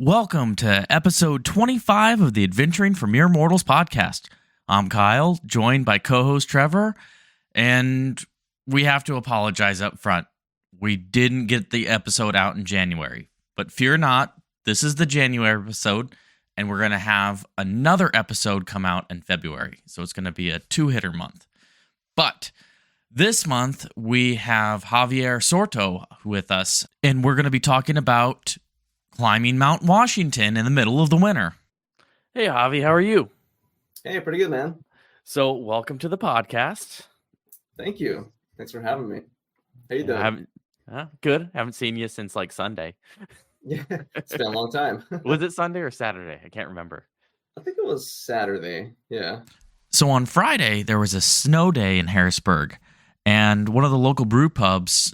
Welcome to episode 25 of the Adventuring for Mere Mortals podcast. I'm Kyle, joined by co-host Trevor, and we have to apologize up front. We didn't get the episode out in January, but fear not, this is the January episode, and we're going to have another episode come out in February, so it's going to be a two-hitter month. But this month, we have Javier Sorto with us, and we're going to be talking about climbing Mount Washington in the middle of the winter. Hey, Javi, how are you? Hey, pretty good, man. So, welcome to the podcast. Thank you. Thanks for having me. How you doing? Good. Haven't seen you since like Sunday. Yeah, it's been a long time. Was it Sunday or Saturday? I can't remember. I think it was Saturday. Yeah. So on Friday, there was a snow day in Harrisburg, and one of the local brew pubs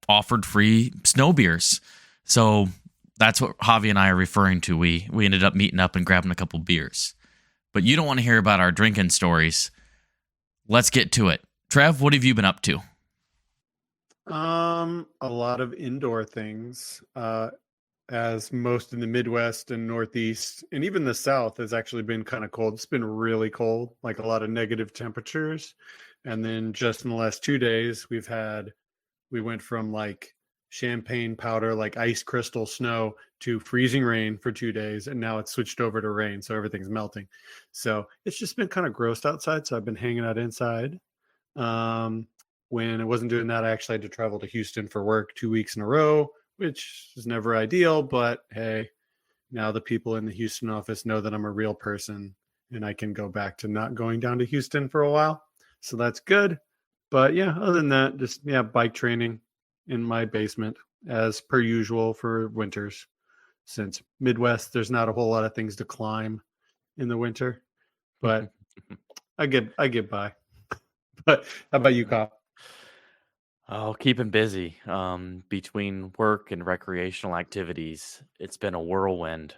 offered free snow beers. So that's what Javi and I are referring to. We ended up meeting up and grabbing a couple beers. But you don't want to hear about our drinking stories. Let's get to it. Trev, what have you been up to? A lot of indoor things, as most in the Midwest and Northeast, and even the South has actually been kind of cold. It's been really cold, like a lot of negative temperatures. And then just in the last 2 days, we went from like champagne powder, like ice crystal snow, to freezing rain for 2 days, and now it's switched over to rain, so everything's melting. So it's just been kind of gross outside, so I've been hanging out inside. When I wasn't doing that, I actually had to travel to Houston for work 2 weeks in a row, which is never ideal, but hey, now the people in the Houston office know that I'm a real person, and I can go back to not going down to Houston for a while, so that's good. But yeah, other than that, just bike training in my basement as per usual for winters, since Midwest there's not a whole lot of things to climb in the winter, but I get by. But how about you, Kyle? Oh, keeping busy. Between work and recreational activities, it's been a whirlwind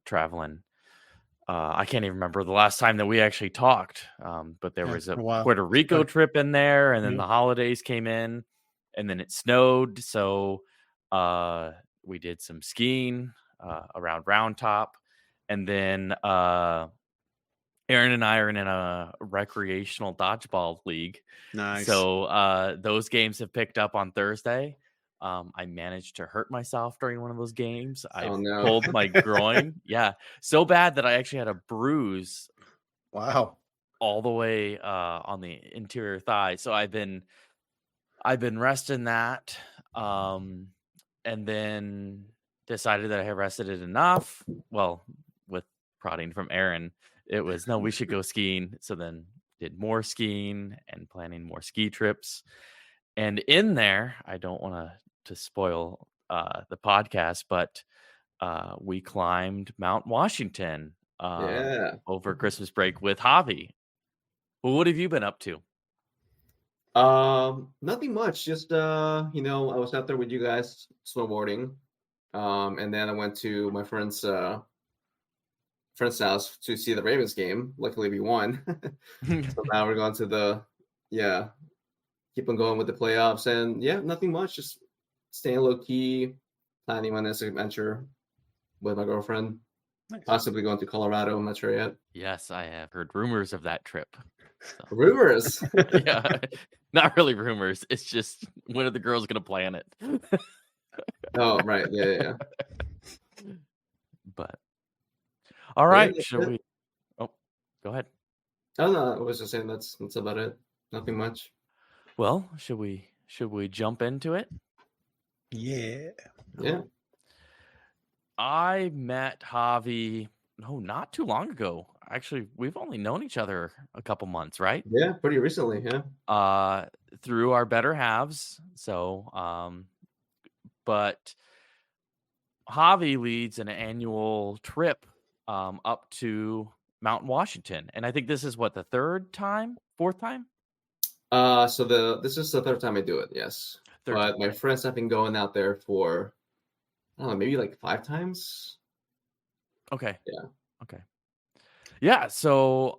traveling. I can't even remember the last time that we actually talked, but there was a Puerto Rico trip in there, and then the holidays came in. And then it snowed, so we did some skiing around Round Top. And then Aaron and I are in a recreational dodgeball league. Nice. So those games have picked up on Thursday. I managed to hurt myself during one of those games. I pulled my groin. Yeah, so bad that I actually had a bruise. Wow. All the way on the interior thigh. So I've been resting that, and then decided that I had rested it enough. Well, with prodding from Aaron, it was, no, we should go skiing. So then did more skiing and planning more ski trips. And in there, I don't want to spoil the podcast, but we climbed Mount Washington over Christmas break with Javi. Well, what have you been up to? Nothing much. Just I was out there with you guys snowboarding, and then I went to my friend's house to see the Ravens game. Luckily, we won. So now we're going to keep on going with the playoffs, and nothing much. Just staying low key, planning my next adventure with my girlfriend. Nice. Possibly going to Colorado. I'm not sure yet. Yes, I have heard rumors of that trip. So. Rumors? Yeah, not really rumors. It's just, when are the girls going to plan it? Oh, right. Yeah. But all right, shall we? Oh, go ahead. Oh no, I was just saying that's about it. Nothing much. Well, should we jump into it? Yeah. I met Javi not too long ago. Actually, we've only known each other a couple months, right? Yeah, pretty recently, yeah. Through our better halves. So, but Javi leads an annual trip up to Mount Washington. And I think this is what, the fourth time? This is the third time I do it, yes. Third But time. my friends have been going out there for, I don't know, maybe like 5 times. Okay. Yeah. Okay. Yeah. So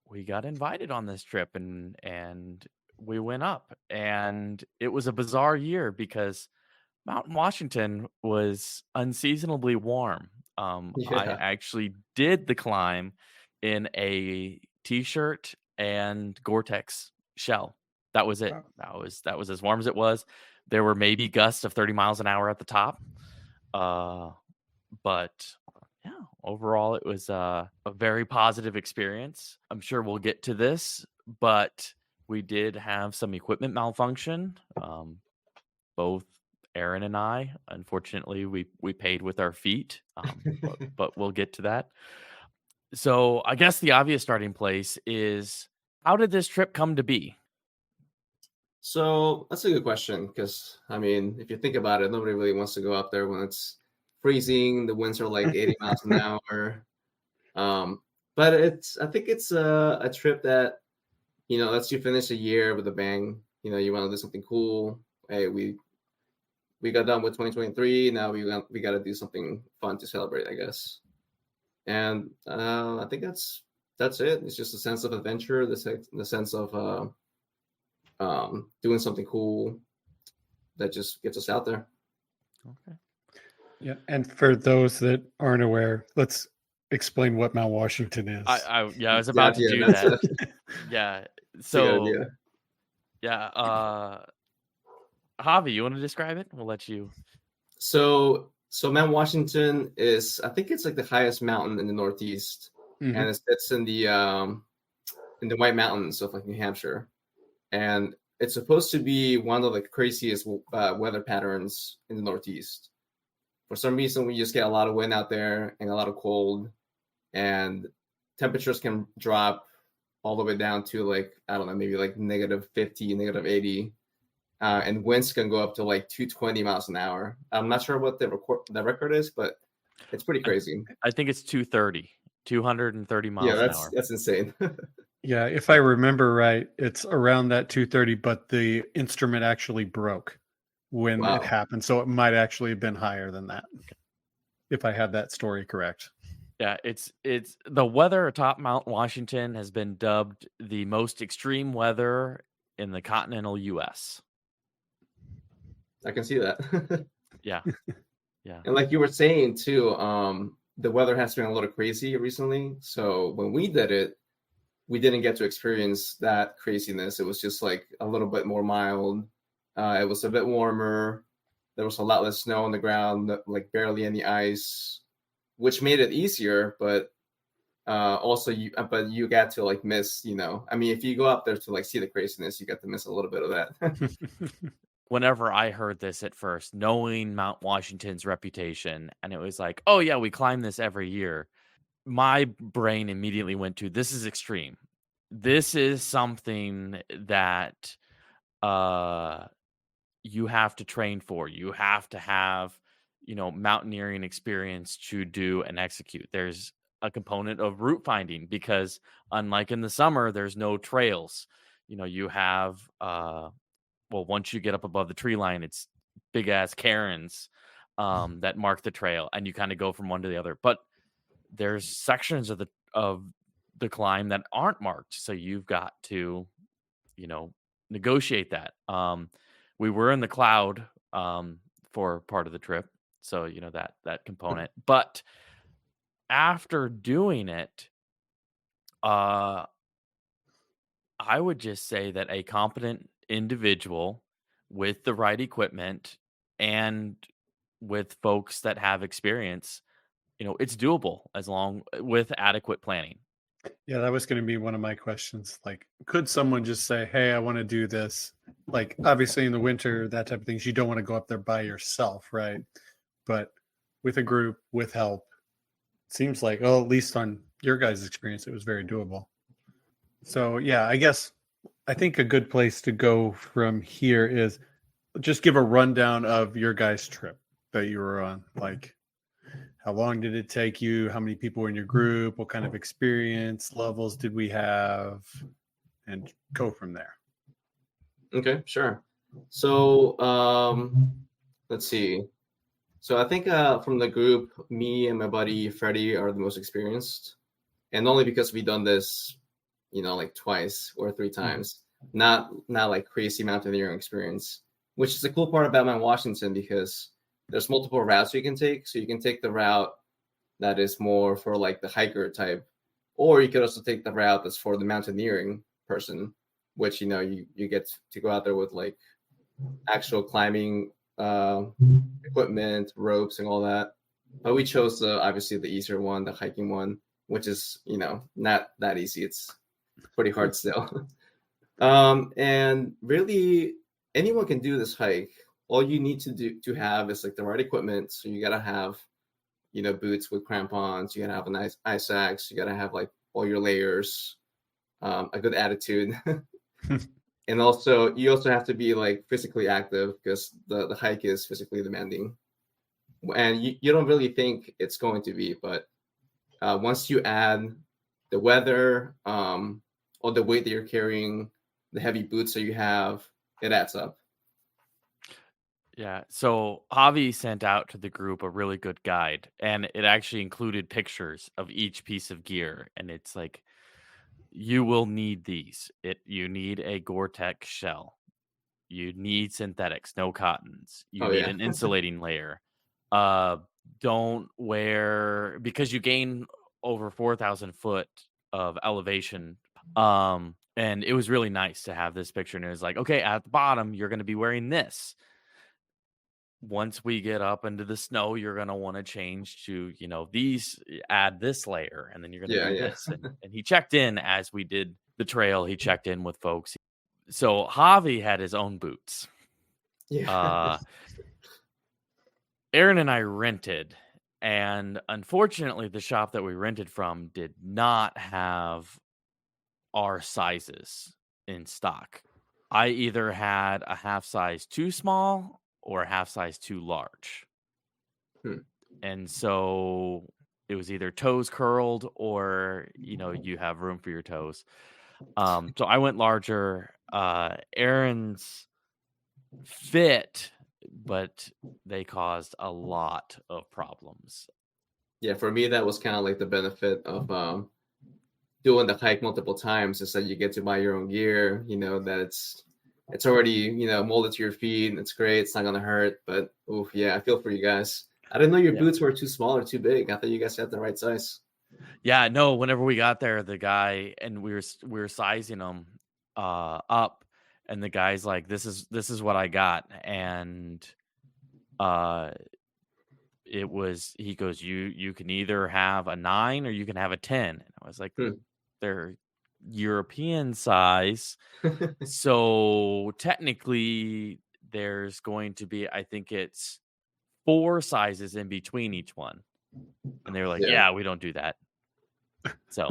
we got invited on this trip and we went up, and it was a bizarre year because Mountain Washington was unseasonably warm. I Yeah. actually did the climb in a t-shirt and Gore-Tex shell. That was it. Wow. That was as warm as it was. There were maybe gusts of 30 miles an hour at the top. But yeah, overall it was a very positive experience. I'm sure we'll get to this, but we did have some equipment malfunction. Both Aaron and I, unfortunately, we paid with our feet, but we'll get to that. So I guess the obvious starting place is, how did this trip come to be? So that's a good question because, I mean, if you think about it, nobody really wants to go up there when it's freezing. The winds are like 80 miles an hour. But I think it's a trip that, lets you finish a year with a bang. You want to do something cool. Hey, we got done with 2023. Now we got to do something fun to celebrate, I guess. And I think that's it. It's just a sense of adventure, the sense of doing something cool that just gets us out there. Okay. Yeah, and for those that aren't aware, let's explain what Mount Washington is. I was about to do that. Yeah. So yeah. Javi, you want to describe it? We'll let you. So Mount Washington is, I think it's like the highest mountain in the Northeast, and it's in the White Mountains of like New Hampshire, and it's supposed to be one of the craziest weather patterns in the Northeast. For some reason, we just get a lot of wind out there and a lot of cold, and temperatures can drop all the way down to like, I don't know, maybe like -50, -80. And winds can go up to like 220 miles an hour. I'm not sure what the record is, but it's pretty crazy. I think it's 230 miles an hour. That's insane. Yeah, if I remember right, it's around that 230, but the instrument actually broke when it happened. So it might actually have been higher than that, if I have that story correct. Yeah, it's the weather atop Mount Washington has been dubbed the most extreme weather in the continental U.S. I can see that. Yeah. And like you were saying too, the weather has been a little crazy recently. So when we did it, we didn't get to experience that craziness. It was just like a little bit more mild. It was a bit warmer. There was a lot less snow on the ground, like barely any ice, which made it easier. But also you got to like miss, I mean, if you go up there to like see the craziness, you get to miss a little bit of that. Whenever I heard this at first, knowing Mount Washington's reputation, and it was like, oh yeah, we climb this every year, my brain immediately went to, this is extreme. This is something that you have to train for. You have to have, mountaineering experience to do and execute. There's a component of route finding because unlike in the summer, there's no trails. You have once you get up above the tree line, it's big ass cairns that mark the trail, and you kind of go from one to the other. But there's sections of the climb that aren't marked, so you've got to, negotiate that. We were in the cloud for part of the trip, so that component. But after doing it, I would just say that a competent individual with the right equipment and with folks that have experience, it's doable as long with adequate planning. Yeah, that was going to be one of my questions. Like, could someone just say, hey, I want to do this? Like, obviously in the winter, that type of things, you don't want to go up there by yourself, right? But with a group, with help, it seems like, at least on your guys' experience, it was very doable. So, yeah, I think a good place to go from here is just give a rundown of your guys' trip that you were on. Like, How long did it take you? How many people were in your group? What kind of experience levels did we have? And go from there. Okay, sure. So let's see. So I think from the group, me and my buddy Freddie are the most experienced, and only because we've done this, like twice or three times. Not like crazy mountaineering experience, which is the cool part about Mount Washington because there's multiple routes you can take. So you can take the route that is more for like the hiker type, or you could also take the route that's for the mountaineering person, which you get to go out there with like actual climbing equipment, ropes, and all that. But we chose obviously the easier one, the hiking one, which is not that easy. It's pretty hard still. And really, anyone can do this hike. All you need to have is like the right equipment. So you gotta have boots with crampons. You gotta have a nice ice axe. You gotta have like all your layers, a good attitude. And also, you also have to be like physically active because the hike is physically demanding. And you don't really think it's going to be, but once you add the weather, or the weight that you're carrying, the heavy boots that you have, it adds up. Yeah. So Javi sent out to the group a really good guide, and it actually included pictures of each piece of gear. And it's like, you will need these. You need a Gore-Tex shell. You need synthetics, no cottons. You need an insulating layer. Don't wear, because you gain over 4,000 foot of elevation. And it was really nice to have this picture. And it was like, okay, at the bottom, you're going to be wearing this. Once we get up into the snow, you're going to want to change to, these, add this layer, and then you're going to do this. And he checked in as we did the trail. He checked in with folks. So Javi had his own boots. Yeah. Aaron and I rented, and unfortunately, the shop that we rented from did not have our sizes in stock. I either had a half size too small or a half size too large. And so it was either toes curled or, you have room for your toes. So I went larger. Aaron's fit, but they caused a lot of problems. Yeah, for me, that was kind of like the benefit of doing the hike multiple times is that you get to buy your own gear, that it's already, molded to your feet. It's great. It's not going to hurt. But, I feel for you guys. I didn't know your boots were too small or too big. I thought you guys had the right size. Yeah, no, whenever we got there, the guy, and we were sizing them up, and the guy's like, this is what I got. And it was, he goes, you can either have a 9 or you can have a 10. And I was like, they're European size. So technically there's going to be, I think it's 4 sizes in between each one. And they were like, yeah, we don't do that. So,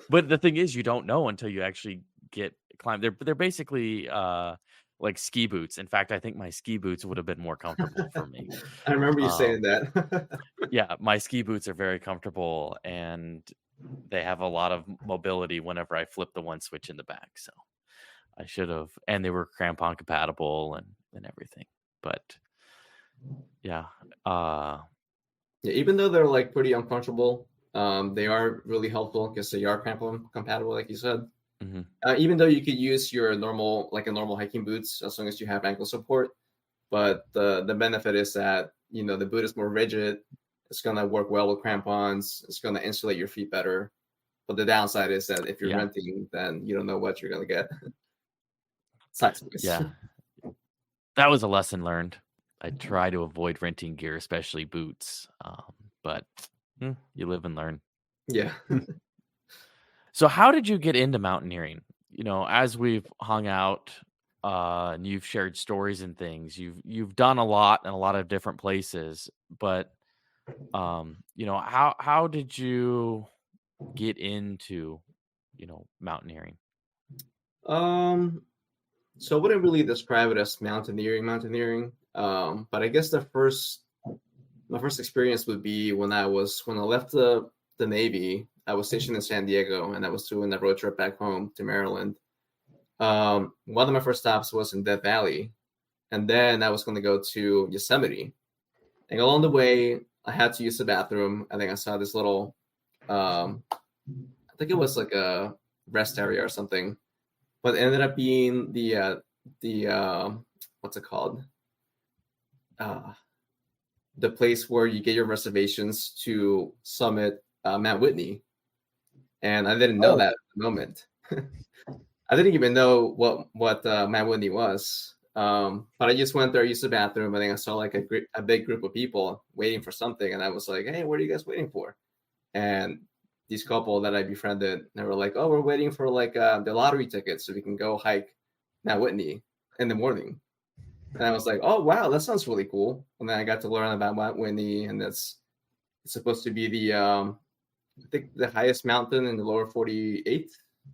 but the thing is, you don't know until you actually climb. They're basically like ski boots. In fact, I think my ski boots would have been more comfortable for me. I remember you saying that. Yeah, my ski boots are very comfortable, and they have a lot of mobility whenever I flip the one switch in the back. So I should have, and they were crampon compatible and everything. But yeah, even though they're like pretty uncomfortable, they are really helpful because they are crampon compatible, like you said. Even though you could use your normal hiking boots as long as you have ankle support, but the benefit is that the boot is more rigid. It's gonna work well with crampons. It's gonna insulate your feet better. But the downside is that if you're renting, then you don't know what you're gonna get. Yeah, that was a lesson learned. I try to avoid renting gear, especially boots. But you live and learn. Yeah. So how did you get into mountaineering? As we've hung out, and you've shared stories and things, you've done a lot in a lot of different places, but how did you get into mountaineering? So I wouldn't really describe it as mountaineering, but I guess the first my first experience would be when I left the Navy. I was stationed in San Diego, and I was doing a road trip back home to Maryland. One of my first stops was in Death Valley, and then I was going to go to Yosemite. And along the way, I had to use the bathroom. I think I saw this little, I think it was like a rest area or something, but it ended up being the what's it called? The place where you get your reservations to summit Mount Whitney. And I didn't know that at the moment. I didn't even know what Mount Whitney was. But I just went there, used the bathroom, and then I saw like a big group of people waiting for something. And I was like, hey, what are you guys waiting for? And these couple that I befriended, they were like, oh, we're waiting for like the lottery tickets so we can go hike Mount Whitney in the morning. And I was like, oh, wow, that sounds really cool. And then I got to learn about Mount Whitney, and it's supposed to be the, I think the highest mountain in the lower 48th,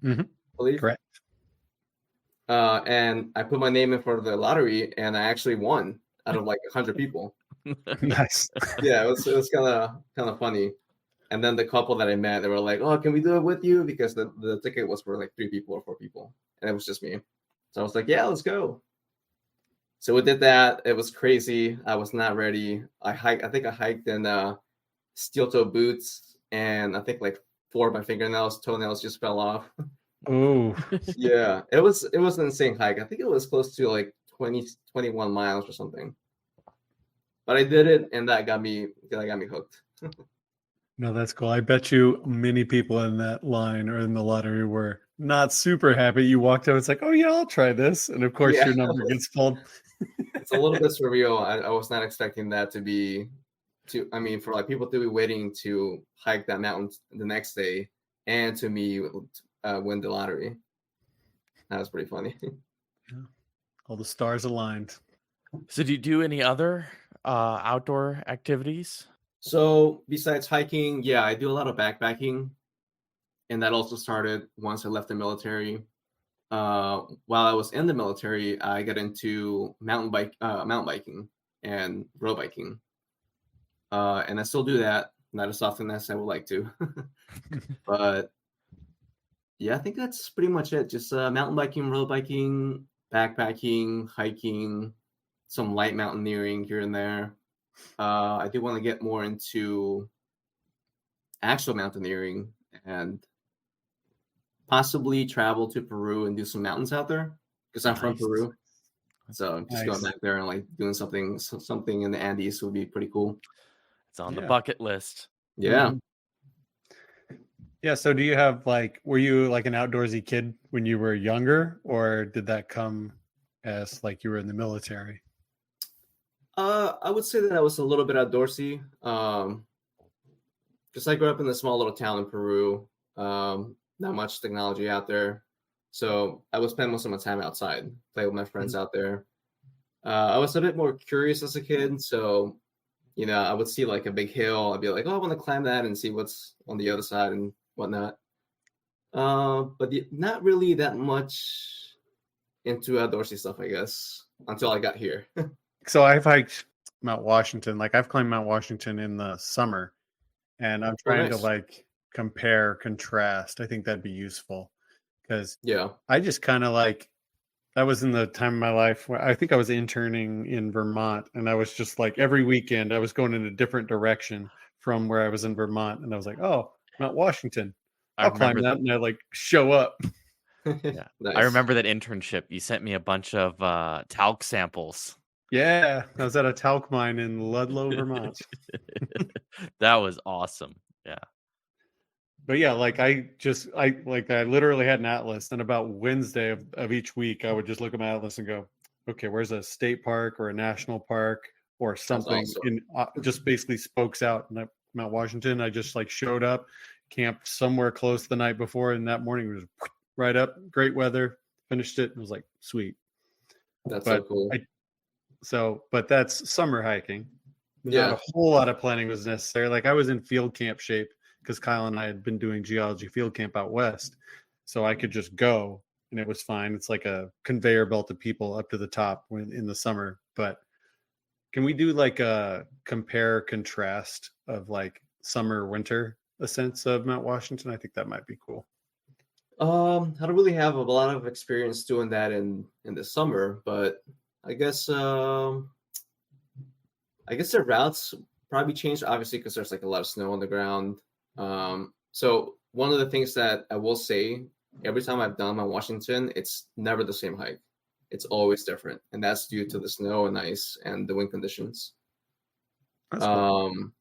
I believe. Correct. And I put my name in for the lottery, and I actually won out of like 100 people. Nice. Yeah, it was kind of funny. And then the couple that I met, they were like, oh, can we do it with you? Because the ticket was for like 3 people or 4 people, and it was just me. So I was like, yeah, let's go. So we did that. It was crazy. I was not ready. I think I hiked in steel toe boots, and I think like 4 of my toenails just fell off. Oh, Yeah, it was an insane hike. I think it was close to like 21 miles or something. But I did it, and that got me hooked. no, that's cool. I bet you many people in that line or in the lottery were not super happy. You walked out, it's like, oh yeah, I'll try this. And of course your number gets pulled. It's a little bit surreal. I was not expecting that for like people to be waiting to hike that mountain the next day, and to me win the lottery. That was pretty funny. Yeah. All the stars aligned. So do you do any other outdoor activities? So besides hiking, yeah, I do a lot of backpacking, and that also started once I left the military. While I was in the military, I got into mountain biking and road biking, and I still do that, not as often as I would like to. But yeah, I think that's pretty much it. Just mountain biking, road biking, backpacking, hiking, some light mountaineering here and there. I do want to get more into actual mountaineering and possibly travel to Peru and do some mountains out there, because I'm from Peru. So just going back there and like doing something in the Andes would be pretty cool. It's on the bucket list. Yeah. Yeah. So do you have were you like an outdoorsy kid when you were younger, or did that come as like you were in the military? I would say that I was a little bit outdoorsy. Because I grew up in a small little town in Peru. Not much technology out there. So I would spend most of my time outside, play with my friends out there. I was a bit more curious as a kid. So, I would see like a big hill. I'd be like, oh, I want to climb that and see what's on the other side and whatnot. But not really that much into outdoorsy stuff, I guess, until I got here. So I've hiked Mount Washington. I've climbed Mount Washington in the summer, and I'm trying to compare, contrast. I think that'd be useful, because I just kind of that was in the time of my life where I think I was interning in Vermont, and I was just every weekend I was going in a different direction from where I was in Vermont, and I was like, oh, Mount Washington, I'll climb that, and I show up. Yeah, nice. I remember that internship. You sent me a bunch of talc samples. Yeah, I was at a talc mine in Ludlow, Vermont. That was awesome. Yeah. But yeah, I literally had an atlas, and about Wednesday of each week, I would just look at my atlas and go, okay, where's a state park or a national park or something in just basically spokes out. And Mount Washington, I just showed up, camped somewhere close the night before, and that morning was right up, great weather, finished it, and was like, sweet. That's so cool. But that's summer hiking. Not a whole lot of planning was necessary. I was in field camp shape because Kyle and I had been doing geology field camp out west. So I could just go and it was fine. It's like a conveyor belt of people up to the top in the summer. But Can we do like a compare contrast of like summer winter ascents of Mount Washington? I think that might be cool. I don't really have a lot of experience doing that in the summer, but I guess the routes probably changed obviously because there's like a lot of snow on the ground. So one of the things that I will say, every time I've done Mount Washington, it's never the same hike. It's always different, and that's due to the snow and ice and the wind conditions. That's cool.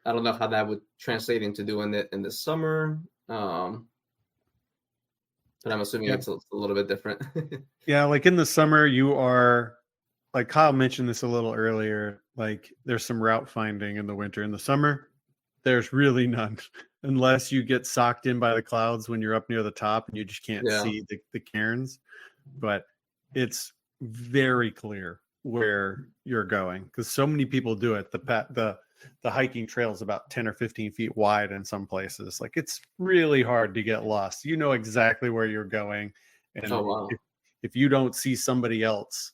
I don't know how that would translate into doing it in the summer. But I'm assuming it's a little bit different. Yeah, like in the summer, you are, like Kyle mentioned this a little earlier, like there's some route finding in the winter. In the summer, there's really none, unless you get socked in by the clouds when you're up near the top and you just can't see the cairns. But it's very clear where you're going because so many people do it. The hiking trail is about 10 or 15 feet wide in some places. Like it's really hard to get lost. You know exactly where you're going. And if you don't see somebody else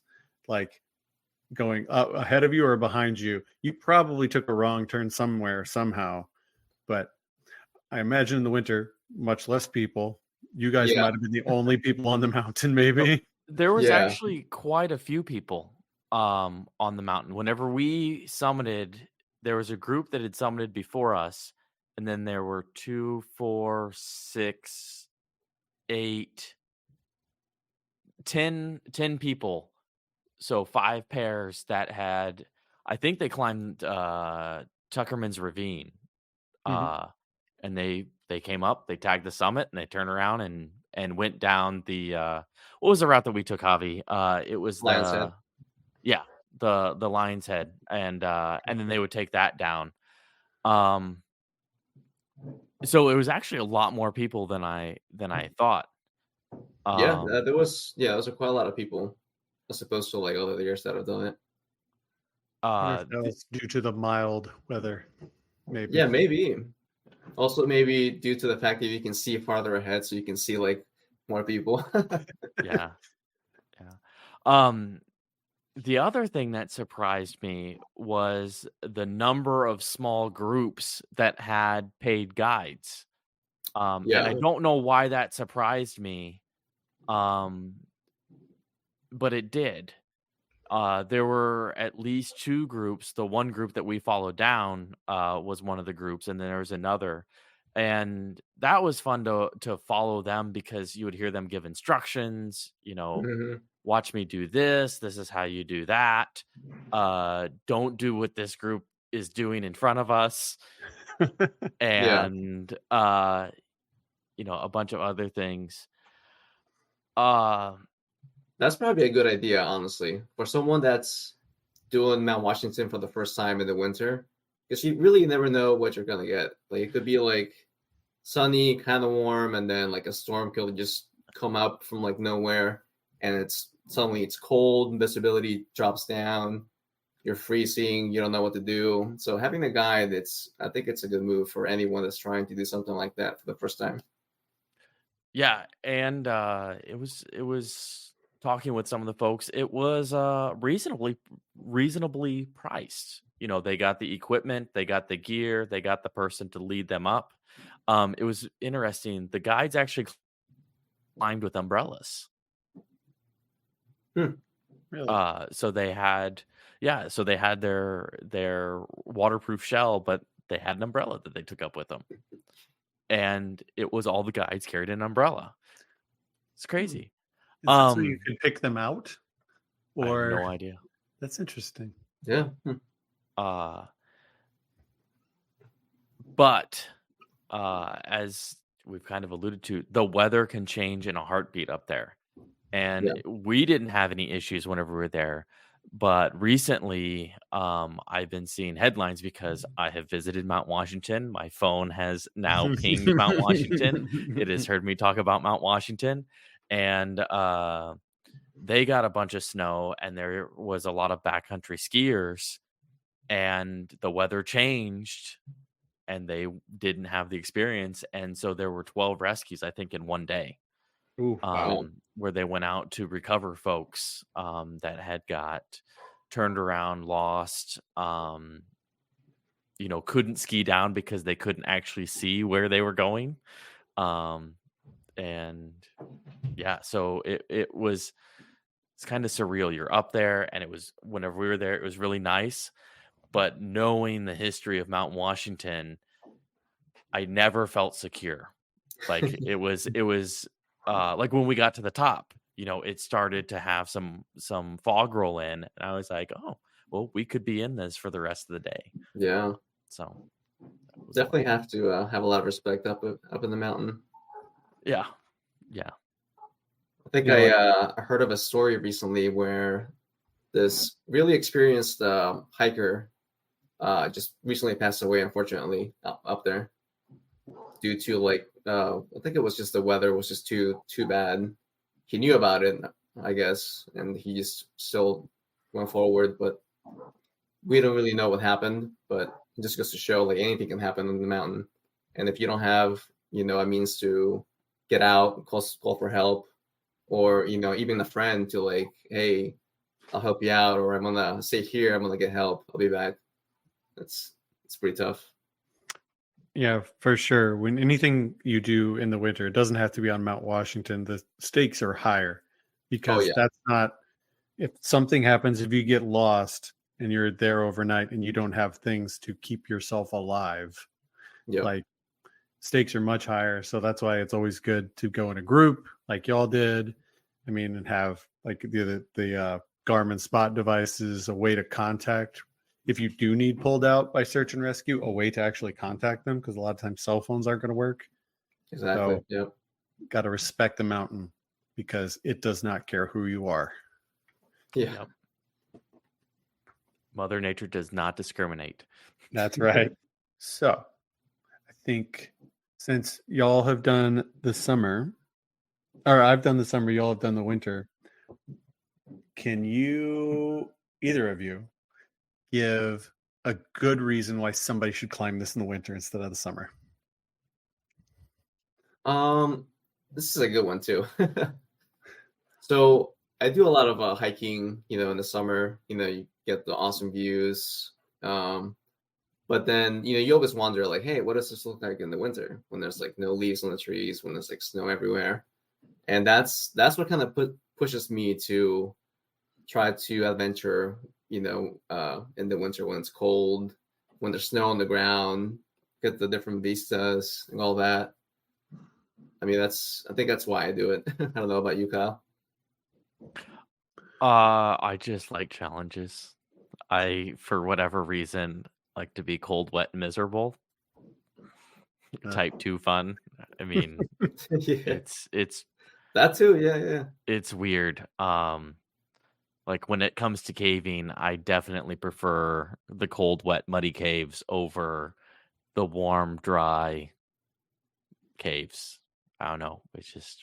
like going up ahead of you or behind you, you probably took a wrong turn somewhere, somehow. But I imagine in the winter, much less people. You guys might have been the only people on the mountain, maybe. There was actually quite a few people on the mountain. Whenever we summited, there was a group that had summited before us, and then there were 2, 4, 6, 8, 10 people. So 5 pairs that had, I think they climbed Tuckerman's Ravine. And they came up, they tagged the summit, and they turned around and went down the what was the route that we took, Javi? It was Lion's Head. The Lion's Head, and then they would take that down. So it was actually a lot more people than I thought. There was quite a lot of people as opposed to like other years that have done it. That was due to the mild weather, maybe. Yeah, maybe. Also, maybe due to the fact that you can see farther ahead, so you can see like more people. Yeah. The other thing that surprised me was the number of small groups that had paid guides. And I don't know why that surprised me, but it did. There were at least 2 groups. The one group that we followed down was one of the groups, and then there was another. And that was fun to follow them because you would hear them give instructions, watch me do this. This is how you do that. Don't do what this group is doing in front of us. And, a bunch of other things. That's probably a good idea, honestly, for someone that's doing Mount Washington for the first time in the winter, because you really never know what you're gonna get. Like it could be like sunny, kind of warm, and then like a storm could just come up from like nowhere, and it's cold, visibility drops down, you're freezing, you don't know what to do. So having a guide, I think it's a good move for anyone that's trying to do something like that for the first time. Yeah, and it was talking with some of the folks. It was reasonably priced. They got the equipment, they got the gear, they got the person to lead them up. It was interesting. The guides actually climbed with umbrellas. Really? So they had their waterproof shell, but they had an umbrella that they took up with them. And it was all the guides carried an umbrella. It's crazy. Is it so you could pick them out? Or I have no idea. That's interesting. Yeah. But as we've kind of alluded to, the weather can change in a heartbeat up there. And we didn't have any issues whenever we were there. But recently, I've been seeing headlines because I have visited Mount Washington. My phone has now pinged Mount Washington. It has heard me talk about Mount Washington. And they got a bunch of snow, and there was a lot of backcountry skiers. And the weather changed, and they didn't have the experience. And so there were 12 rescues, I think, in one day. Ooh, wow. Where they went out to recover folks that had got turned around, lost, couldn't ski down because they couldn't actually see where they were going. And yeah, so it's kind of surreal. You're up there, and whenever we were there, it was really nice. But knowing the history of Mount Washington, I never felt secure. Like it was like when we got to the top, it started to have some fog roll in, and I was like, oh, well, we could be in this for the rest of the day. Yeah, So that was definitely have to have a lot of respect up in the mountain. yeah. I think I heard of a story recently where this really experienced hiker just recently passed away, unfortunately, up there due to like I think it was just the weather was just too bad. He knew about it, I guess, and he just still went forward. But we don't really know what happened. But it just goes to show like anything can happen on the mountain, and if you don't have a means to get out, call for help, or even a friend to like, hey, I'll help you out, or I'm gonna stay here, I'm gonna get help, I'll be back. It's pretty tough. Yeah, for sure. When anything you do in the winter, it doesn't have to be on Mount Washington. The stakes are higher because that's not, if something happens, if you get lost and you're there overnight and you don't have things to keep yourself alive, like stakes are much higher. So that's why it's always good to go in a group like y'all did. I mean, and have like the Garmin spot devices, a way to contact. If you do need pulled out by search and rescue, a way to actually contact them, because a lot of times cell phones aren't going to work. Exactly. So, yep. Got to respect the mountain because it does not care who you are. Yeah. Yep. Mother Nature does not discriminate. That's right. So I think since y'all have done the summer, or I've done the summer, y'all have done the winter, can you, either of you, give a good reason why somebody should climb this in the winter instead of the summer? This is a good one too. So I do a lot of hiking, in the summer. You get the awesome views. But then you always wonder like, hey, what does this look like in the winter when there's like no leaves on the trees, when there's like snow everywhere? And that's what kind of pushes me to try to adventure, in the winter when it's cold, when there's snow on the ground, get the different vistas and all that. I mean, I think that's why I do it. I don't know about you, Kyle. I just like challenges. I, for whatever reason, like to be cold, wet, and miserable. Type 2 fun. I mean, Yeah. it's That too. Yeah. it's weird. Like when it comes to caving, I definitely prefer the cold, wet, muddy caves over the warm, dry caves. I don't know. It's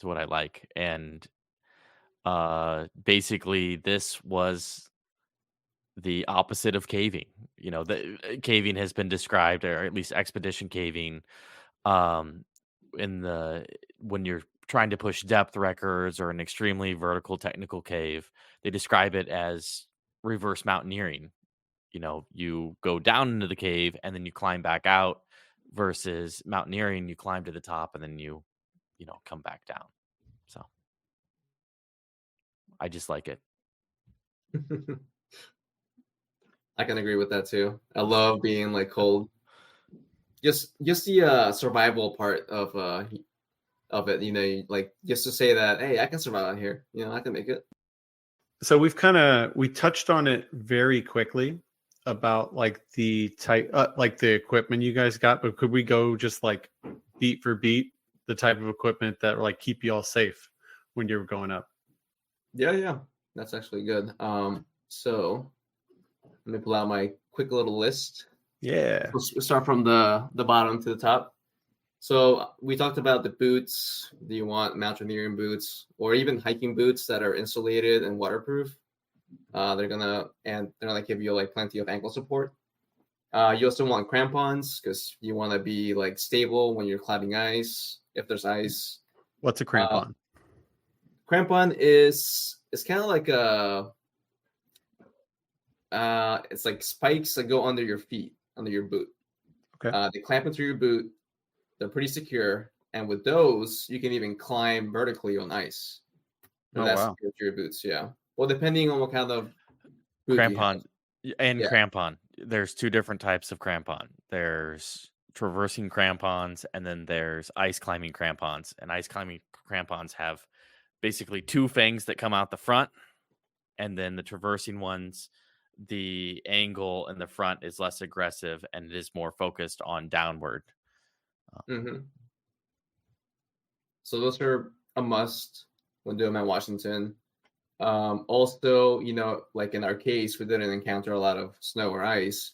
what I like. And basically this was the opposite of caving. The caving has been described, or at least expedition caving, um when you're trying to push depth records or an extremely vertical technical cave, they describe it as reverse mountaineering. You go down into the cave and then you climb back out, versus mountaineering, you climb to the top and then you come back down. So I just like it. I can agree with that too. I love being like cold. Just the survival part of it, like just to say that, hey, I can survive out here. I can make it. So we touched on it very quickly about like the type, like the equipment you guys got, but could we go just like beat for beat the type of equipment that like keep you all safe when you're going up? Yeah, that's actually good. So let me pull out my quick little list. Yeah. We'll start from the bottom to the top. So we talked about the boots. Do you want mountaineering boots or even hiking boots that are insulated and waterproof? They're gonna give you like plenty of ankle support. You also want crampons because you want to be like stable when you're climbing ice. If there's ice. What's a crampon? Crampon is kind of like It's like spikes that go under your feet, under your boot. Okay. They clamp into your boot. They're pretty secure, and with those, you can even climb vertically on ice. And Oh, that's wow. secure to your boots. Yeah. Well, depending on what kind of boot you have. Crampon and Yeah. crampon. There's two different types of crampon. There's traversing crampons, and then there's ice climbing crampons. And ice climbing crampons have basically two fangs that come out the front, and then the traversing ones, the angle in the front is less aggressive and it is more focused on downward. Mm-hmm. So those are a must when doing Mount Washington. Also, like in our case, we didn't encounter a lot of snow or ice.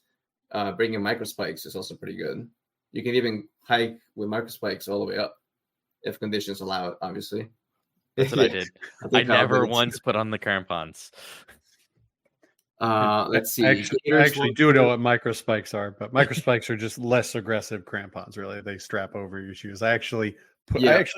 Bringing microspikes is also pretty good. You can even hike with microspikes all the way up if conditions allow it, obviously. That's what I did. I think Kyle never did it. once put on the crampons. Let's see. I actually do know what microspikes are, but microspikes are just less aggressive crampons. Really, they strap over your shoes. I actually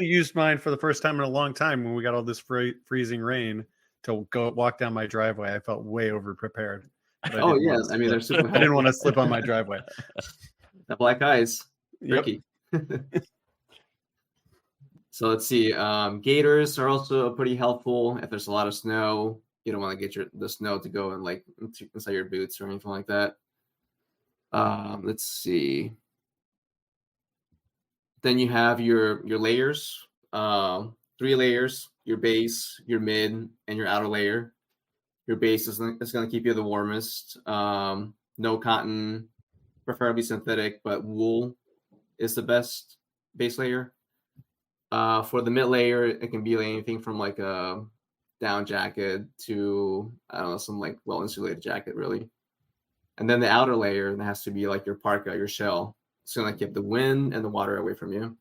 used mine for the first time in a long time when we got all this freezing rain to go walk down my driveway. I felt way over prepared. Oh yeah, I mean they're super. I didn't want to slip on my driveway. The black eyes, tricky. Yep. So let's see. Gaiters are also pretty helpful if there's a lot of snow. You don't want to get the snow to go in like inside your boots or anything like that. Let's see. Then you have your layers. 3 layers: your base, your mid, and your outer layer. Your base is going to keep you the warmest. No cotton, preferably synthetic, but wool is the best base layer. For the mid layer, it can be like anything from like a down jacket to, I don't know, some like well-insulated jacket, really. And then the outer layer, that has to be like your parka, your shell. It's going to keep the wind and the water away from you.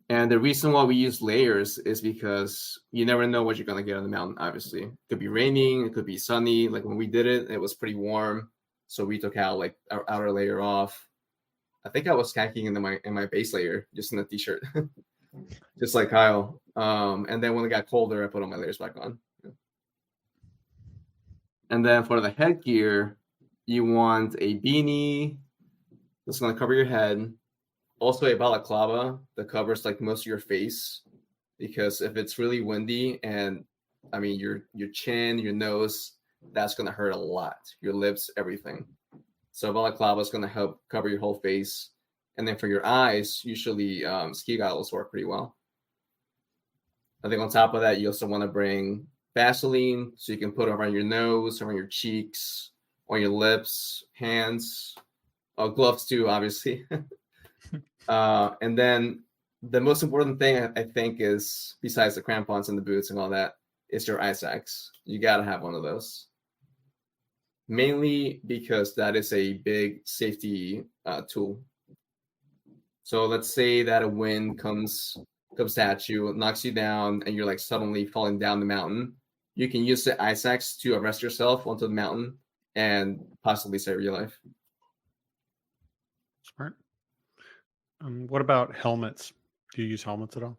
And the reason why we use layers is because you never know what you're going to get on the mountain, obviously. It could be raining, it could be sunny. Like when we did it, it was pretty warm. So we took out like our outer layer off. I think I was kayaking in my base layer, just in a t-shirt, just like Kyle. And then when it got colder, I put all my layers back on. And then for the headgear, you want a beanie that's going to cover your head. Also a balaclava that covers like most of your face, because if it's really windy and I mean your chin, your nose, that's going to hurt a lot. Your lips, everything. So balaclava is going to help cover your whole face. And then for your eyes, usually ski goggles work pretty well. I think on top of that, you also want to bring Vaseline so you can put it around your nose, around your cheeks, on your lips, hands, gloves too, obviously. And then the most important thing I think is, besides the crampons and the boots and all that, is your ice axe. You got to have one of those. Mainly because that is a big safety tool. So let's say that a wind comes at you, knocks you down, and you're like suddenly falling down the mountain. You can use the ice axe to arrest yourself onto the mountain and possibly save your life. Smart. What about helmets? Do you use helmets at all?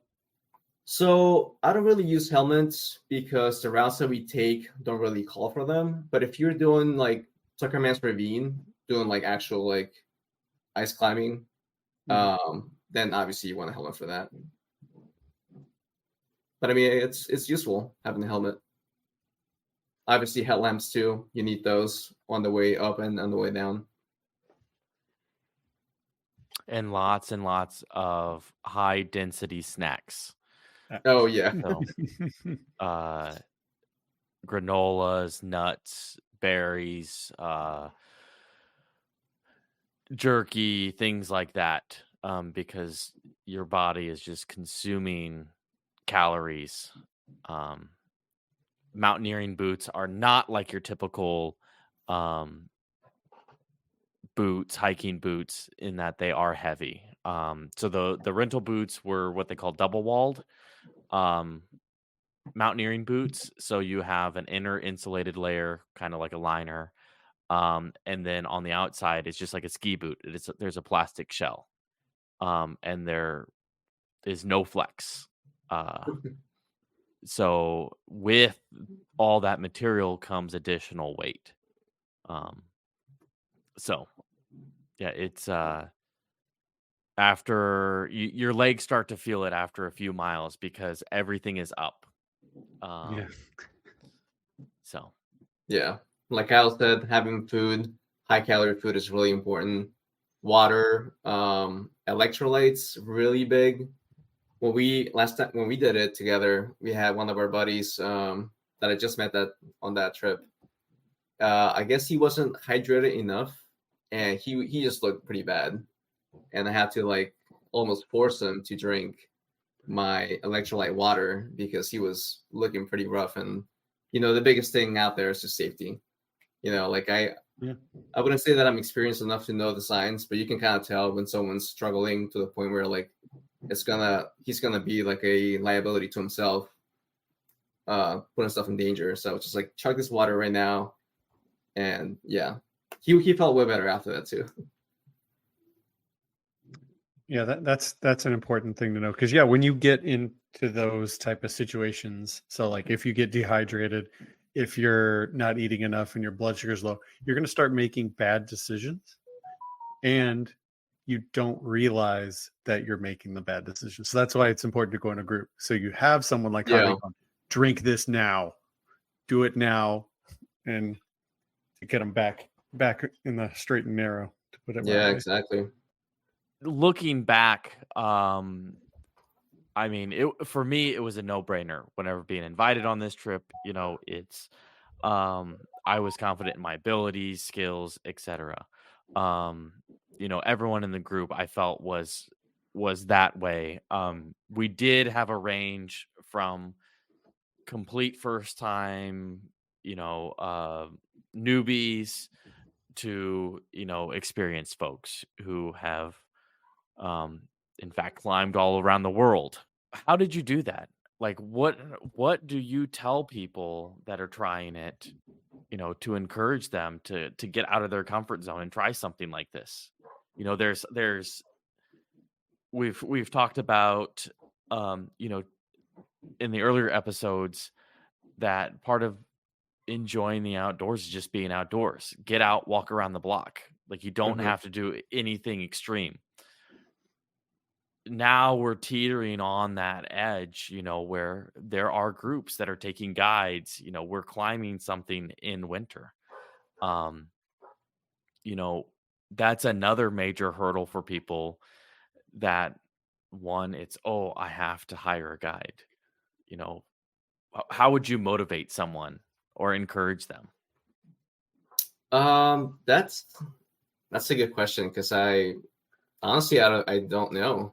So I don't really use helmets because the routes that we take don't really call for them. But if you're doing like Tuckerman's Ravine, doing like actual like ice climbing, then obviously you want a helmet for that. But I mean, it's useful having a helmet. Obviously, headlamps too. You need those on the way up and on the way down. And lots of high density snacks. Oh yeah. So, granolas, nuts, berries, jerky, things like that, because your body is just consuming calories. Mountaineering boots are not like your typical boots, hiking boots, in that they are heavy. So the rental boots were what they call double walled mountaineering boots. So you have an inner insulated layer, kind of like a liner, and then on the outside it's just like a ski boot. There's a plastic shell, and there is no flex. So with all that material comes additional weight. So yeah, it's after your legs start to feel it after a few miles because everything is up. Yeah. So Yeah. Like Kyle said, having food, high calorie food is really important. Water, electrolytes, really big. When we did it together, we had one of our buddies that I just met on that trip. I guess he wasn't hydrated enough, and he just looked pretty bad. And I had to like almost force him to drink my electrolyte water because he was looking pretty rough. And the biggest thing out there is just safety. Like I wouldn't say that I'm experienced enough to know the signs, but you can kind of tell when someone's struggling to the point where like he's gonna be like a liability to himself, putting stuff in danger. So just like chug this water right now, and yeah, he felt way better after that too. Yeah, that's an important thing to know because when you get into those type of situations, so like if you get dehydrated, if you're not eating enough and your blood sugar is low, you're going to start making bad decisions, and you don't realize that you're making the bad decisions. So that's why it's important to go in a group. So you have someone like Javi going, drink this now, do it now, and to get them back in the straight and narrow. To put it Yeah, way. exactly. looking back, I mean, for me, it was a no-brainer whenever being invited on this trip. It's I was confident in my abilities, skills, etc. Everyone in the group I felt was that way. We did have a range from complete first time, newbies to, experienced folks who have in fact climbed all around the world. How did you do that? Like what do you tell people that are trying it, to encourage them to get out of their comfort zone and try something like this? There's we've talked about in the earlier episodes that part of enjoying the outdoors is just being outdoors. Get out, walk around the block. Like you don't have to do anything extreme. Now we're teetering on that edge, where there are groups that are taking guides, we're climbing something in winter. That's another major hurdle for people that one, it's, oh, I have to hire a guide. How would you motivate someone or encourage them? That's a good question because I honestly I don't know.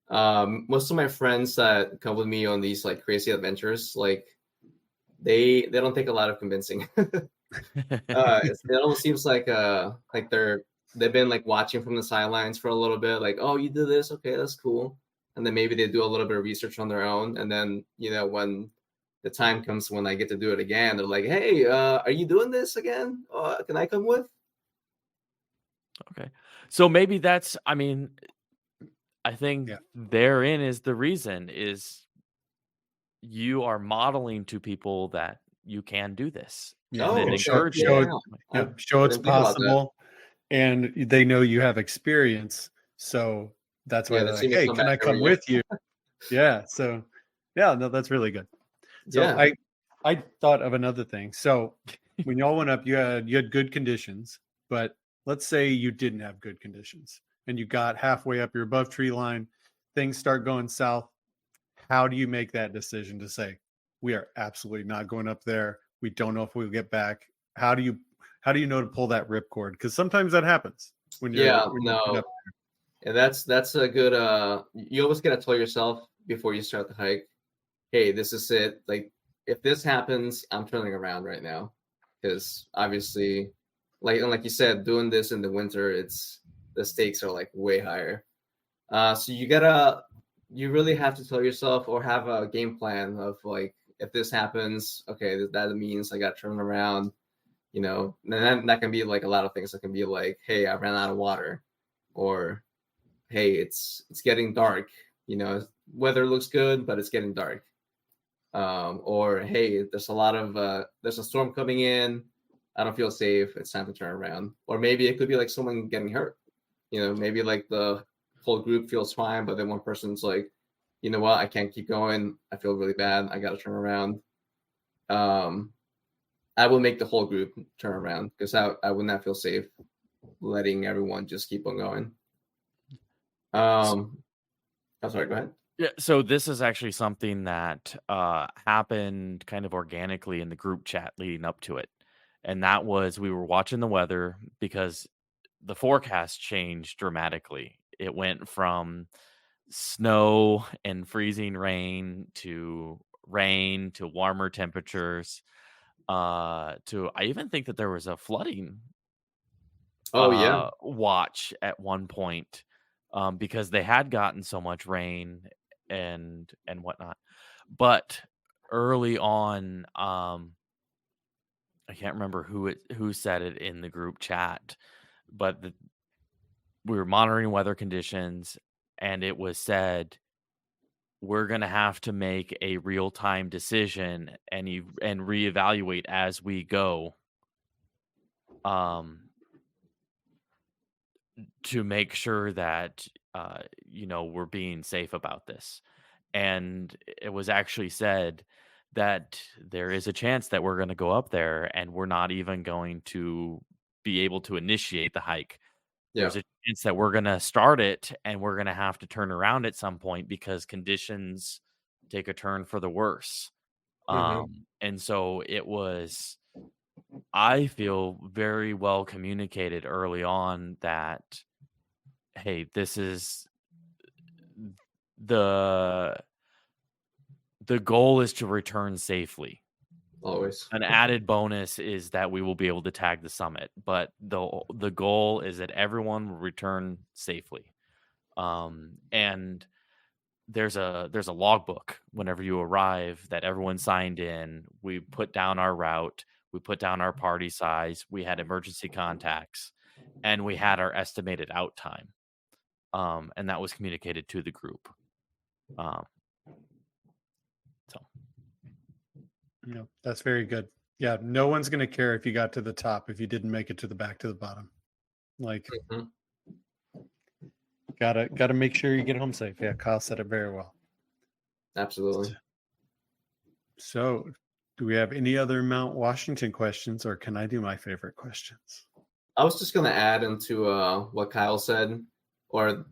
Most of my friends that come with me on these like crazy adventures, like they don't take a lot of convincing. It almost seems like they've been like watching from the sidelines for a little bit, like, oh, you do this, okay, that's cool, and then maybe they do a little bit of research on their own, and then when the time comes when I get to do it again, they're like, hey, are you doing this again? Can I come with? Okay, so maybe that's, I mean, I think therein is the reason is you are modeling to people that you can do this. Yeah. And then encourage show it's possible, and they know you have experience, so that's why they're like, hey, can I come with you? Yeah. So no, that's really good. So I thought of another thing. So when y'all went up, you had good conditions, but let's say you didn't have good conditions and you got halfway up, you're above tree line, things start going south. How do you make that decision to say, we are absolutely not going up there? We don't know if we'll get back. How do you know to pull that ripcord? Because sometimes that happens when you're up there. And that's a good you always gotta tell yourself before you start the hike, hey, this is it. Like if this happens, I'm turning around right now. Because obviously, like you said, doing this in the winter, the stakes are like way higher. So you really have to tell yourself or have a game plan of like, if this happens, okay, that means I got to turn around, and that can be like a lot of things. It can be like, hey, I ran out of water, or hey, it's getting dark, weather looks good, but it's getting dark. or hey, there's a storm coming in. I don't feel safe. It's time to turn around. Or maybe it could be like someone getting hurt. Maybe like the whole group feels fine, but then one person's like, you know what, I can't keep going. I feel really bad. I got to turn around. I will make the whole group turn around because I would not feel safe letting everyone just keep on going. I'm sorry, go ahead. Yeah, so this is actually something that happened kind of organically in the group chat leading up to it. And that was we were watching the weather because the forecast changed dramatically. It went from snow and freezing rain to warmer temperatures to I even think that there was a flooding Oh yeah. watch at one point because they had gotten so much rain and whatnot. But early on, I can't remember who said it in the group chat, but we were monitoring weather conditions, and it was said we're going to have to make a real-time decision and reevaluate as we go to make sure that we're being safe about this. And it was actually said that there is a chance that we're going to go up there and we're not even going to be able to initiate the hike. Yeah. There's a chance that we're going to start it and we're going to have to turn around at some point because conditions take a turn for the worse. And so it was, I feel, very well communicated early on that, hey, this is the goal is to return safely. Always. An added bonus is that we will be able to tag the summit, but the goal is that everyone will return safely. And there's a logbook whenever you arrive that everyone signed in. We put down our route, we put down our party size, we had emergency contacts, and we had our estimated out time. And that was communicated to the group. That's very good. Yeah, no one's going to care if you got to the top if you didn't make it to the back to the bottom. Like, gotta make sure you get home safe. Yeah, Kyle said it very well. Absolutely. So, do we have any other Mount Washington questions, or can I do my favorite questions? I was just going to add into what Kyle said, or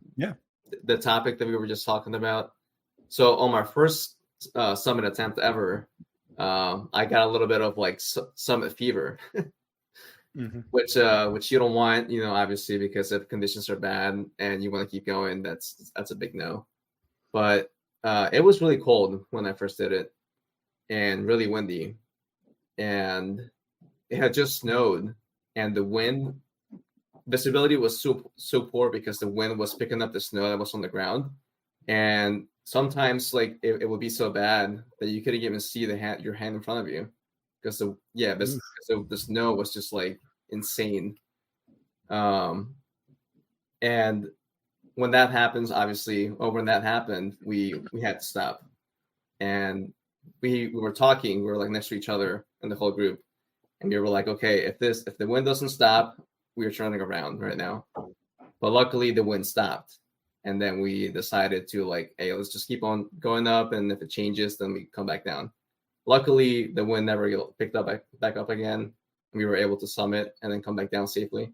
the topic that we were just talking about. So on my first summit attempt ever, I got a little bit of like summit fever, which you don't want, obviously, because if conditions are bad and you want to keep going, that's a big no. But it was really cold when I first did it, and really windy, and it had just snowed, and the wind visibility was so poor because the wind was picking up the snow that was on the ground, and sometimes like it would be so bad that you couldn't even see your hand in front of you because the snow was just like insane. And when that happens, obviously, when that happened, we had to stop, and we were talking. We were like next to each other in the whole group, and we were like, okay, if the wind doesn't stop, we are turning around right now. But luckily, the wind stopped. And then we decided to like, hey, let's just keep on going up. And if it changes, then we come back down. Luckily, the wind never picked up back up again. We were able to summit and then come back down safely.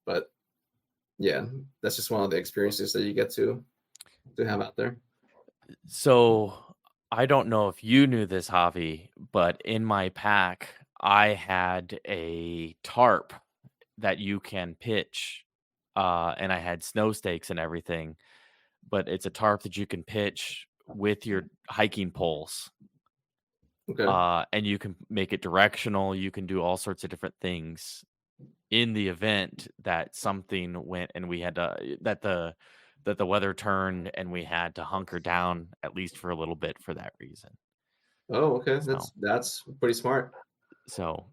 But yeah, that's just one of the experiences that you get to have out there. So I don't know if you knew this, Javi, but in my pack, I had a tarp that you can pitch. And I had snow stakes and everything. But it's a tarp that you can pitch with your hiking poles. Okay. And you can make it directional. You can do all sorts of different things in the event that something went and we had to, that the weather turned and we had to hunker down at least for a little bit for that reason. Oh, okay. That's pretty smart. So,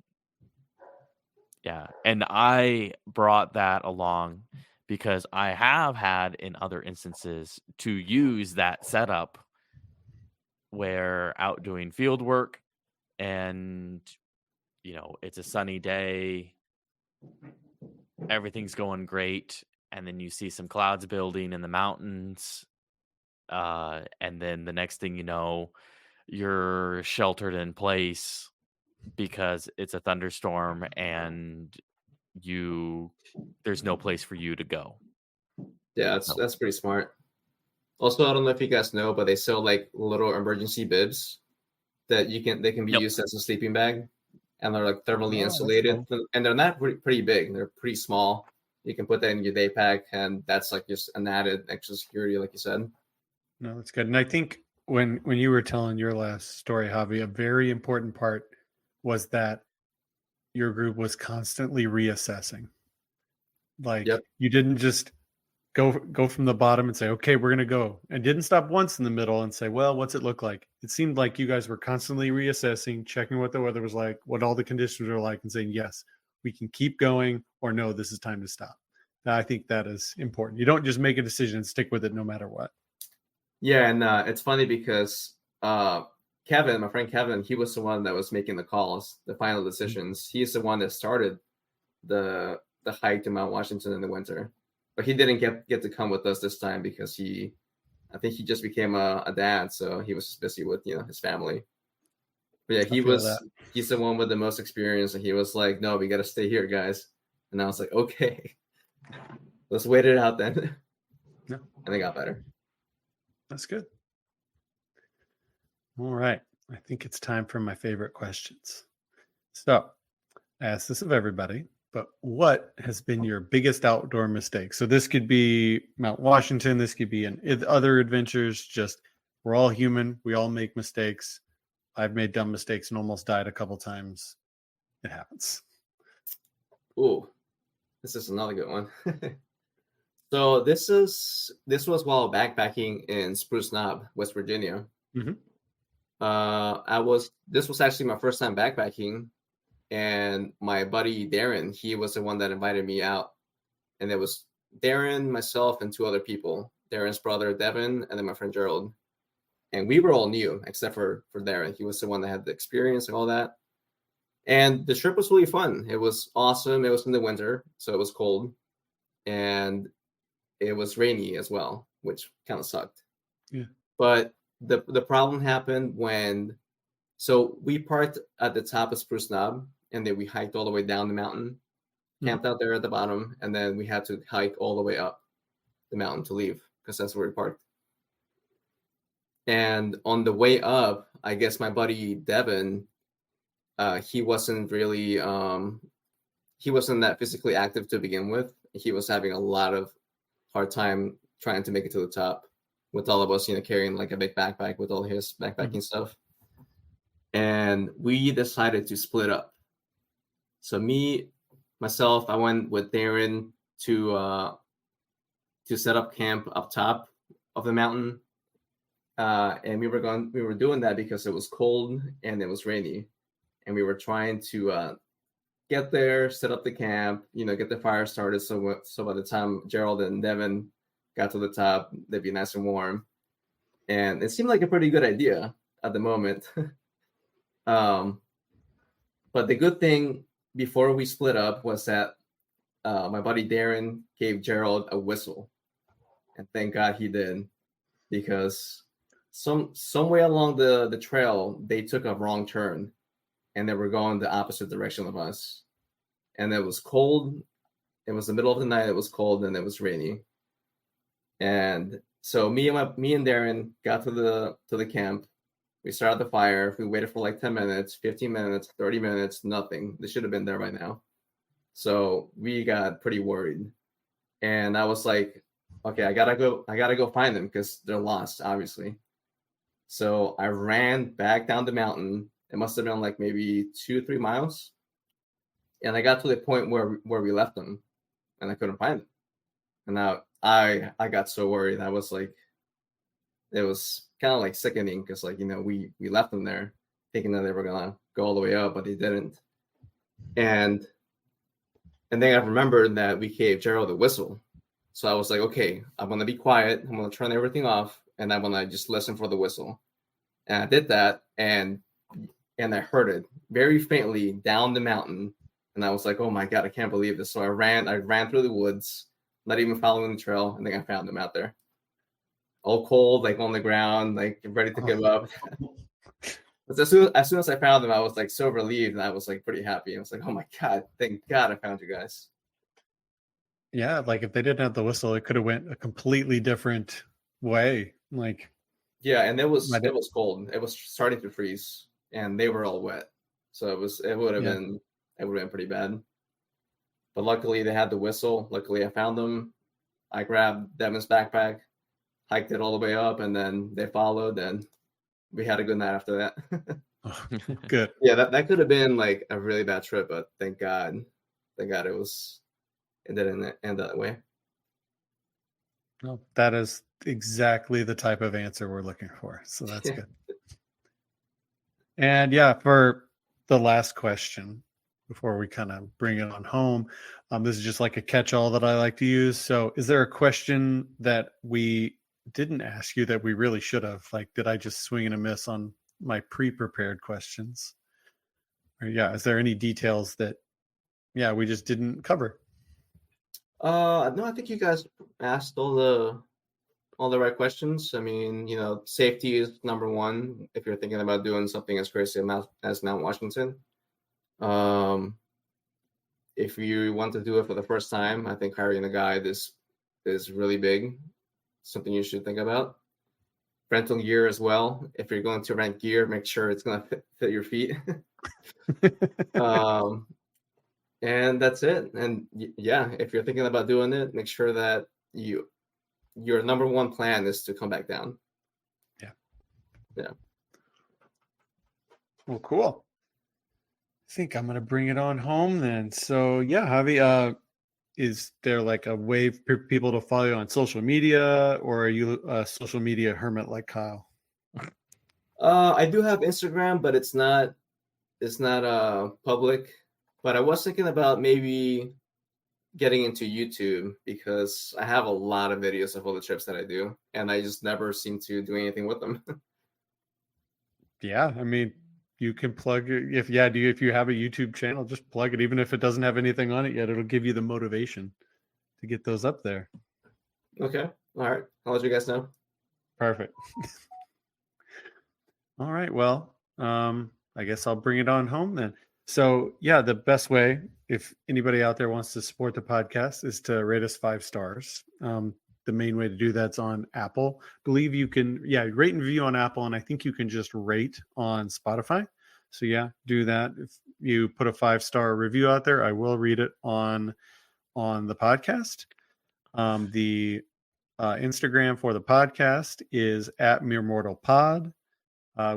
yeah. And I brought that along because I have had in other instances to use that setup we're out doing field work and, it's a sunny day, everything's going great, and then you see some clouds building in the mountains, and then the next thing you know, you're sheltered in place because it's a thunderstorm and there's no place for you to go. Yeah, that's pretty smart. Also, I don't know if you guys know, but they sell like little emergency bibs that they can be used as a sleeping bag, and they're like thermally insulated, and they're not pretty big. They're pretty small. You can put that in your day pack, and that's like just an added extra security, like you said. No, that's good. And I think when you were telling your last story, Javi, a very important part was that your group was constantly reassessing. Like you didn't just go from the bottom and say, okay, we're going to go. And didn't stop once in the middle and say, well, what's it look like? It seemed like you guys were constantly reassessing, checking what the weather was like, what all the conditions were like, and saying, yes, we can keep going, or no, this is time to stop. Now, I think that is important. You don't just make a decision and stick with it no matter what. Yeah, and it's funny because Kevin, my friend Kevin, he was the one that was making the calls, the final decisions. He's the one that started the hike to Mount Washington in the winter. But he didn't get to come with us this time because I think he just became a dad, so he was busy with his family. But yeah, he's the one with the most experience, and he was like, "No, we got to stay here, guys." And I was like, "Okay, let's wait it out then." Yeah. And it got better. That's good. All right, I think it's time for my favorite questions. So, I ask this of everybody. But what has been your biggest outdoor mistake? So this could be Mount Washington. This could be in other adventures. Just we're all human. We all make mistakes. I've made dumb mistakes and almost died a couple times. It happens. Ooh, this is another good one. So this was while backpacking in Spruce Knob, West Virginia. Mm-hmm. This was actually my first time backpacking. And my buddy Darren, he was the one that invited me out. And it was Darren, myself, and two other people. Darren's brother, Devin, and then my friend Gerald. And we were all new, except for Darren. He was the one that had the experience and all that. And the trip was really fun. It was awesome. It was in the winter, so it was cold. And it was rainy as well, which kind of sucked. Yeah. But the problem happened so we parked at the top of Spruce Knob, and then we hiked all the way down the mountain, camped out there at the bottom, and then we had to hike all the way up the mountain to leave because that's where we parked. And on the way up, I guess my buddy Devin, he wasn't that physically active to begin with. He was having a lot of hard time trying to make it to the top with all of us, carrying like a big backpack with all his backpacking stuff. And we decided to split up. So myself, I went with Darren to set up camp up top of the mountain. And we were doing that because it was cold and it was rainy. And we were trying to get there, set up the camp, get the fire started. So by the time Gerald and Devin got to the top, they'd be nice and warm. And it seemed like a pretty good idea at the moment. But the good thing before we split up was that my buddy Darren gave Gerald a whistle, and thank God he did, because somewhere along the trail they took a wrong turn, and they were going the opposite direction of us, and it was cold. It was the middle of the night. It was cold and it was rainy, and so me and Darren got to the camp. We started the fire. We waited for like 10 minutes, 15 minutes, 30 minutes, nothing. They should have been there by now. So we got pretty worried. And I was like, okay, I gotta go find them because they're lost, obviously. So I ran back down the mountain. It must have been like maybe 2-3 miles. And I got to the point where we left them and I couldn't find them. And now I got so worried. I was like, it was kind of like sickening because we left them there thinking that they were gonna go all the way up, but they didn't. And then I remembered that we gave Gerald a whistle. So I was like, okay, I'm gonna be quiet. I'm gonna turn everything off and I'm gonna just listen for the whistle. And I did that, and I heard it very faintly down the mountain, and I was like, "Oh my god, I can't believe this!" So I ran through the woods, not even following the trail, and then I found him out there, all cold, like on the ground, like ready to give up. But as soon as I found him, I was like so relieved, and I was like pretty happy. I was like, "Oh my god, thank God I found you guys." Yeah, like if they didn't have the whistle, it could have went a completely different way. Like, yeah, and it was cold. It was starting to freeze, and they were all wet, so it would have been pretty bad. But luckily, they had the whistle. Luckily, I found them. I grabbed Devin's backpack, hiked it all the way up, and then they followed, and we had a good night after that. Good. Yeah, that could have been like a really bad trip, but thank God it didn't end that way. No, that is exactly the type of answer we're looking for. So that's good. And yeah, for the last question, before we kind of bring it on home, this is just like a catch-all that I like to use. So is there a question that we didn't ask you that we really should have? Like, did I just swing and a miss on my pre-prepared questions? Or is there any details that we just didn't cover? No, I think you guys asked all the right questions. I mean, safety is number one if you're thinking about doing something as crazy as Mount Washington. If you want to do it for the first time, I think hiring a guide is really big. Something you should think about. Rental gear as well. If you're going to rent gear, make sure it's going to fit your feet. And that's it. And if you're thinking about doing it, make sure that your number one plan is to come back down. Yeah. Well, cool. I think I'm going to bring it on home then. So Javi, is there like a way for people to follow you on social media, or are you a social media hermit like Kyle? I do have Instagram, but it's not public. But I was thinking about maybe getting into YouTube, because I have a lot of videos of all the trips that I do, and I just never seem to do anything with them. Yeah, I mean, you can plug it if you have a YouTube channel, just plug it. Even if it doesn't have anything on it yet, it'll give you the motivation to get those up there. Okay. All right. I'll let you guys know. Perfect. All right. Well, I guess I'll bring it on home then. So the best way, if anybody out there wants to support the podcast, is to rate us 5 stars. The main way to do that's on Apple. I believe you can, rate and review on Apple, and I think you can just rate on Spotify. So do that. If you put a 5-star review out there, I will read it on the podcast. The Instagram for the podcast is @MereMortalPod.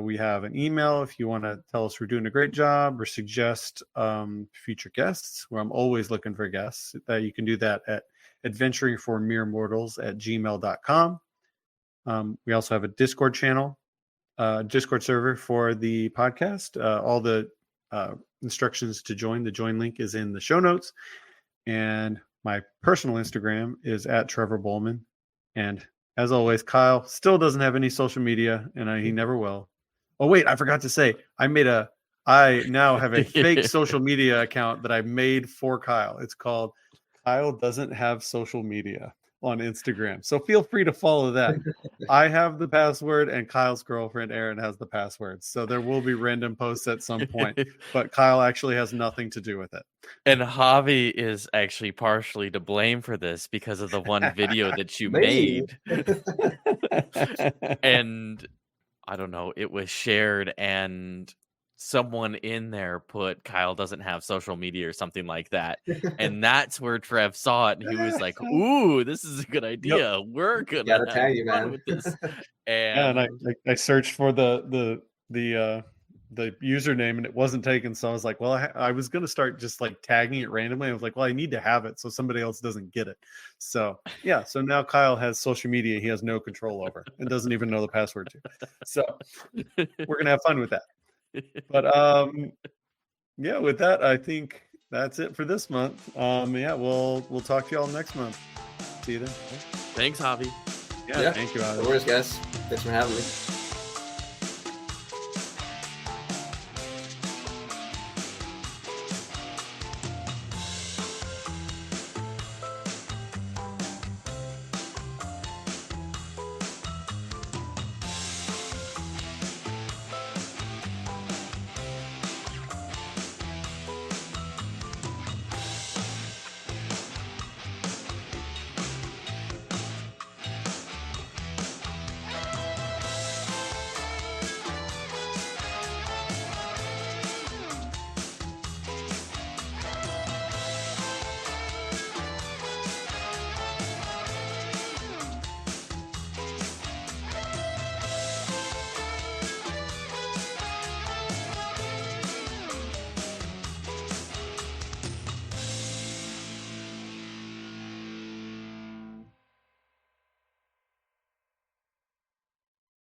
We have an email if you want to tell us we're doing a great job or suggest future guests, where I'm always looking for guests. You can do that at adventuringformeremortals@gmail.com. We also have a Discord channel, Discord server for the podcast. All the instructions to join, the join link is in the show notes. And my personal Instagram is @TrevorBowman. And as always, Kyle still doesn't have any social media, and he never will. Oh, wait, I forgot to say, I now have a fake social media account that I made for Kyle. It's called Kyle Doesn't Have Social Media on Instagram. So feel free to follow that. I have the password, and Kyle's girlfriend, Erin, has the password. So there will be random posts at some point, but Kyle actually has nothing to do with it. And Javi is actually partially to blame for this because of the one video that you made. And I don't know, it was shared, and someone in there put Kyle doesn't have social media or something like that. And that's where Trev saw it, and he was like, ooh, this is a good idea. Yep. We're gonna have fun with this. And I searched for the username, and it wasn't taken. So I was like, well, I was going to start just like tagging it randomly. I was like, well, I need to have it so somebody else doesn't get it. So so now Kyle has social media he has no control over and doesn't even know the password to. So we're going to have fun with that. But with that, I think that's it for this month. We'll talk to y'all next month. See you then. Thanks, Javi. Yeah, thank you, Javi. No worries, guys. Thanks for having me.